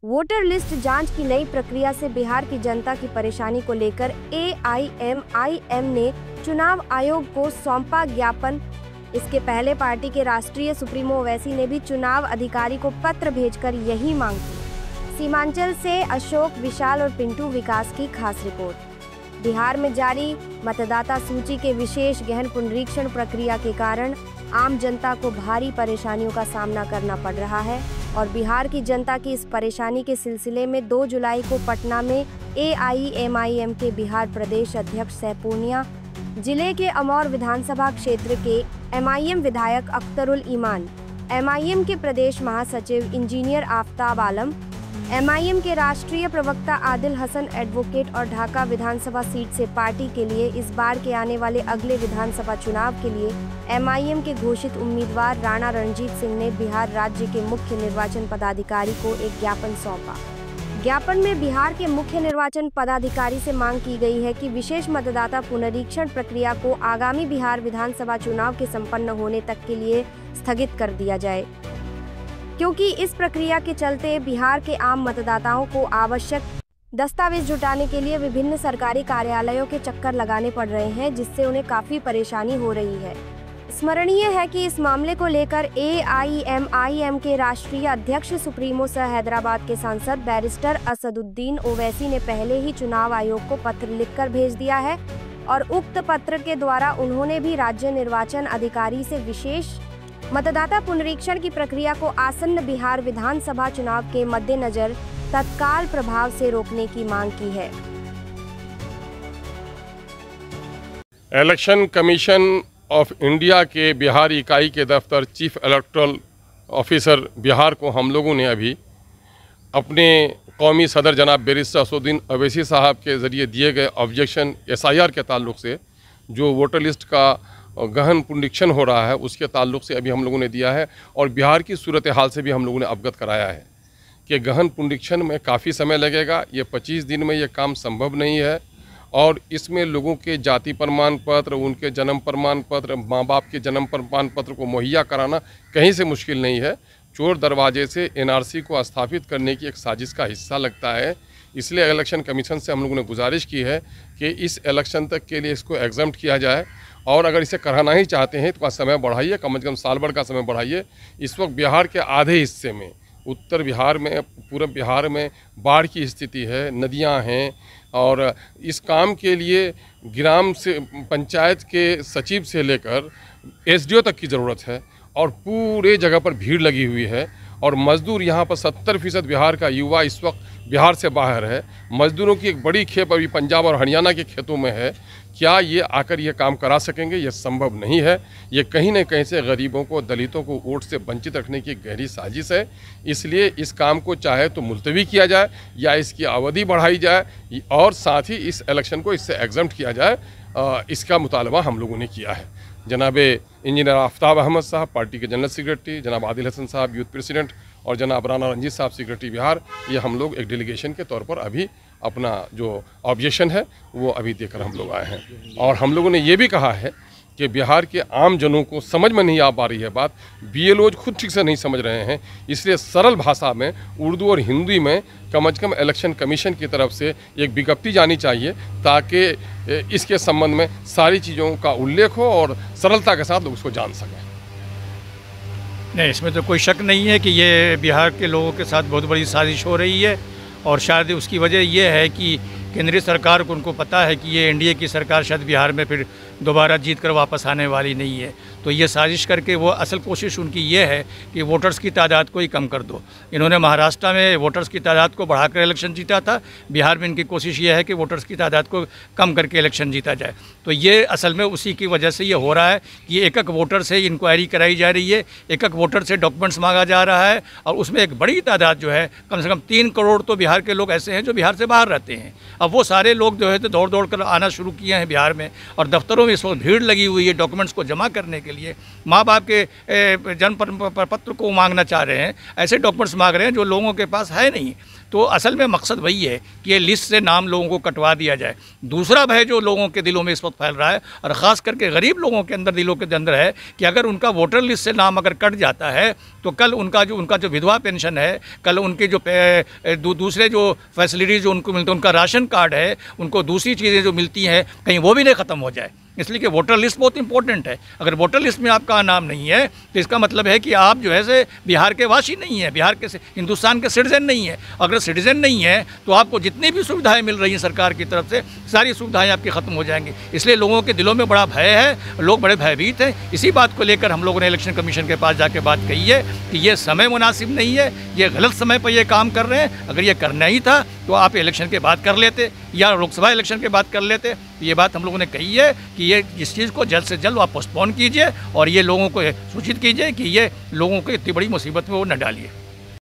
Voter list जांच की नई प्रक्रिया से बिहार की जनता की परेशानी को लेकर AIMIM ने चुनाव आयोग को सौंपा ज्ञापन। इसके पहले पार्टी के राष्ट्रीय सुप्रीमो ओवैसी ने भी चुनाव अधिकारी को पत्र भेजकर यही मांग की। सीमांचल से अशोक, विशाल और पिंटू विकास की खास रिपोर्ट। बिहार में जारी मतदाता सूची के विशेष गहन पुनरीक्षण प्रक्रिया के कारण आम जनता को भारी परेशानियों का सामना करना पड़ रहा है और बिहार की जनता की इस परेशानी के सिलसिले में 2 जुलाई को पटना में AIMIM के बिहार प्रदेश अध्यक्ष सह पूर्णिया जिले के अमौर विधानसभा क्षेत्र के MIM विधायक अख्तरुल ईमान, MIM के प्रदेश महासचिव इंजीनियर आफताब आलम, MIM के राष्ट्रीय प्रवक्ता आदिल हसन एडवोकेट और ढाका विधानसभा सीट से पार्टी के लिए इस बार के आने वाले अगले विधानसभा चुनाव के लिए MIM के घोषित उम्मीदवार राणा रणजीत सिंह ने बिहार राज्य के मुख्य निर्वाचन पदाधिकारी को एक ज्ञापन सौंपा। ज्ञापन में बिहार के मुख्य निर्वाचन पदाधिकारी से मांग की गई है कि विशेष मतदाता पुनरीक्षण प्रक्रिया को आगामी बिहार विधानसभा चुनाव के संपन्न होने तक के लिए स्थगित कर दिया जाए, क्योंकि इस प्रक्रिया के चलते बिहार के आम मतदाताओं को आवश्यक दस्तावेज जुटाने के लिए विभिन्न सरकारी कार्यालयों के चक्कर लगाने पड़ रहे हैं, जिससे उन्हें काफी परेशानी हो रही है। स्मरणीय है कि इस मामले को लेकर AIMIM के राष्ट्रीय अध्यक्ष सुप्रीमो सह हैदराबाद के सांसद बैरिस्टर असदुद्दीन ओवैसी ने पहले ही चुनाव आयोग को पत्र लिखकर भेज दिया है और उक्त पत्र के द्वारा उन्होंने भी राज्य निर्वाचन अधिकारी से विशेष मतदाता पुनरीक्षण की प्रक्रिया को आसन्न बिहार विधानसभा चुनाव के मद्देनजर तत्काल प्रभाव से रोकने की मांग की है। इलेक्शन कमीशन ऑफ इंडिया के बिहार इकाई के दफ्तर चीफ इलेक्टोरल ऑफिसर बिहार को हम लोगों ने अभी अपने कौमी सदर जनाब बैरिस्टर असदुद्दीन ओवैसी साहब के ज़रिए दिए गए ऑब्जेक्शन SIR के ताल्लुक़ से जो वोटर लिस्ट का गहन पुनरीक्षण हो रहा है उसके ताल्लुक़ से अभी हम लोगों ने दिया है और बिहार की सूरत हाल से भी हम लोगों ने अवगत कराया है कि गहन पुनरीक्षण में काफ़ी समय लगेगा। ये 25 दिन में ये काम संभव नहीं है और इसमें लोगों के जाति प्रमाण पत्र, उनके जन्म प्रमाण पत्र, माँ बाप के जन्म प्रमाण पत्र को मुहैया कराना कहीं से मुश्किल नहीं है। चोर दरवाजे से NRC को स्थापित करने की एक साजिश का हिस्सा लगता है। इसलिए इलेक्शन कमीशन से हम लोगों ने गुजारिश की है कि इस इलेक्शन तक के लिए इसको एग्जम्प्ट किया जाए और अगर इसे कराना ही चाहते हैं तो समय बढ़ाइए, कम से कम साल भर का समय बढ़ाइए। इस वक्त बिहार के आधे हिस्से में, उत्तर बिहार में, पूर्व बिहार में बाढ़ की स्थिति है, नदियां हैं और इस काम के लिए ग्राम से पंचायत के सचिव से लेकर SDO तक की ज़रूरत है और पूरे जगह पर भीड़ लगी हुई है और मज़दूर यहाँ पर 70% बिहार का युवा इस वक्त बिहार से बाहर है। मज़दूरों की एक बड़ी खेप अभी पंजाब और हरियाणा के खेतों में है। क्या ये आकर ये काम करा सकेंगे? ये संभव नहीं है। ये कहीं न कहीं से गरीबों को, दलितों को वोट से वंचित रखने की गहरी साजिश है। इसलिए इस काम को चाहे तो मुलतवी किया जाए या इसकी अवधि बढ़ाई जाए और साथ ही इस इलेक्शन को इससे एग्जम्प्ट किया जाए। इसका मुतालबा हम लोगों ने किया है। जनाब इंजीनियर आफताब अहमद साहब पार्टी के जनरल सेक्रेटरी, जनाब आदिल हसन साहब यूथ प्रेसिडेंट और जनाब राणा रंजीत साहब सेक्रेटरी बिहार, ये हम लोग एक डेलीगेशन के तौर पर अभी अपना जो ऑब्जेक्शन है वो अभी देकर हम लोग आए हैं। और हम लोगों ने ये भी कहा है कि बिहार के आम जनों को समझ में नहीं आ पा रही है बात, BLOs खुद ठीक से नहीं समझ रहे हैं। इसलिए सरल भाषा में उर्दू और हिंदी में कम से कम इलेक्शन कमीशन की तरफ से एक विज्ञप्ति जानी चाहिए ताकि इसके संबंध में सारी चीज़ों का उल्लेख हो और सरलता के साथ लोग उसको जान सकें। नहीं, इसमें तो कोई शक नहीं है कि ये बिहार के लोगों के साथ बहुत बड़ी साजिश हो रही है और शायद उसकी वजह यह है कि केंद्रीय सरकार को उनको पता है कि ये NDA की सरकार शायद बिहार में फिर दोबारा जीत कर वापस आने वाली नहीं है। तो ये साजिश करके वो असल कोशिश उनकी ये है कि वोटर्स की तादाद को ही कम कर दो। इन्होंने महाराष्ट्र में वोटर्स की तादाद को बढ़ाकर इलेक्शन जीता था, बिहार में इनकी कोशिश ये है कि वोटर्स की तादाद को कम करके इलेक्शन जीता जाए। तो ये असल में उसी की वजह से ये हो रहा है कि एक एक वोटर से इंक्वायरी कराई जा रही है, एक एक वोटर से डॉक्यूमेंट्स मांगा जा रहा है और उसमें एक बड़ी तादाद जो है कम से कम 3 करोड़ तो बिहार के लोग ऐसे हैं जो बिहार से बाहर रहते हैं। अब वो सारे लोग जो है तो दौड़ दौड़ कर आना शुरू किए हैं बिहार में और दफ्तरों में इस वक्त भीड़ लगी हुई है डॉक्यूमेंट्स को जमा करने के लिए। माँ बाप के जन्म पत्र को मांगना चाह रहे हैं, ऐसे डॉक्यूमेंट्स मांग रहे हैं जो लोगों के पास है नहीं। तो असल में मकसद वही है कि ये लिस्ट से नाम लोगों को कटवा दिया जाए। दूसरा भय जो लोगों के दिलों में इस वक्त फैल रहा है, और ख़ास करके गरीब लोगों के अंदर, दिलों के अंदर है कि अगर उनका वोटर लिस्ट से नाम अगर कट जाता है तो कल उनका जो विधवा पेंशन है, कल उनके जो दूसरे जो फैसिलिटीज़ जो उनको मिलते हैं, उनका राशन कार्ड है, उनको दूसरी चीज़ें जो मिलती हैं, कहीं वो भी नहीं ख़त्म हो जाए। इसलिए कि वोटर लिस्ट बहुत इंपॉर्टेंट है। अगर वोटर लिस्ट में आपका नाम नहीं है तो इसका मतलब है कि आप जो है से बिहार के वासी नहीं है, बिहार के हिंदुस्तान के सिटीजन नहीं है। अगर सिटीजन नहीं है तो आपको जितनी भी सुविधाएं मिल रही हैं सरकार की तरफ से, सारी सुविधाएं आपकी ख़त्म हो जाएंगी। इसलिए लोगों के दिलों में बड़ा भय है, लोग बड़े भयभीत हैं। इसी बात को लेकर हम लोगों ने इलेक्शन कमीशन के पास जाके बात कही है कि ये समय मुनासिब नहीं है, ये गलत समय पर ये काम कर रहे हैं। अगर ये करना ही था तो आप इलेक्शन के बाद कर लेते या लोकसभा इलेक्शन के बाद कर लेते। ये बात हम लोगों ने कही है कि ये इस चीज़ को जल्द से जल्द आप पोस्टपोन कीजिए और ये लोगों को सूचित कीजिए कि ये लोगों को इतनी बड़ी मुसीबत में वो न डालिए।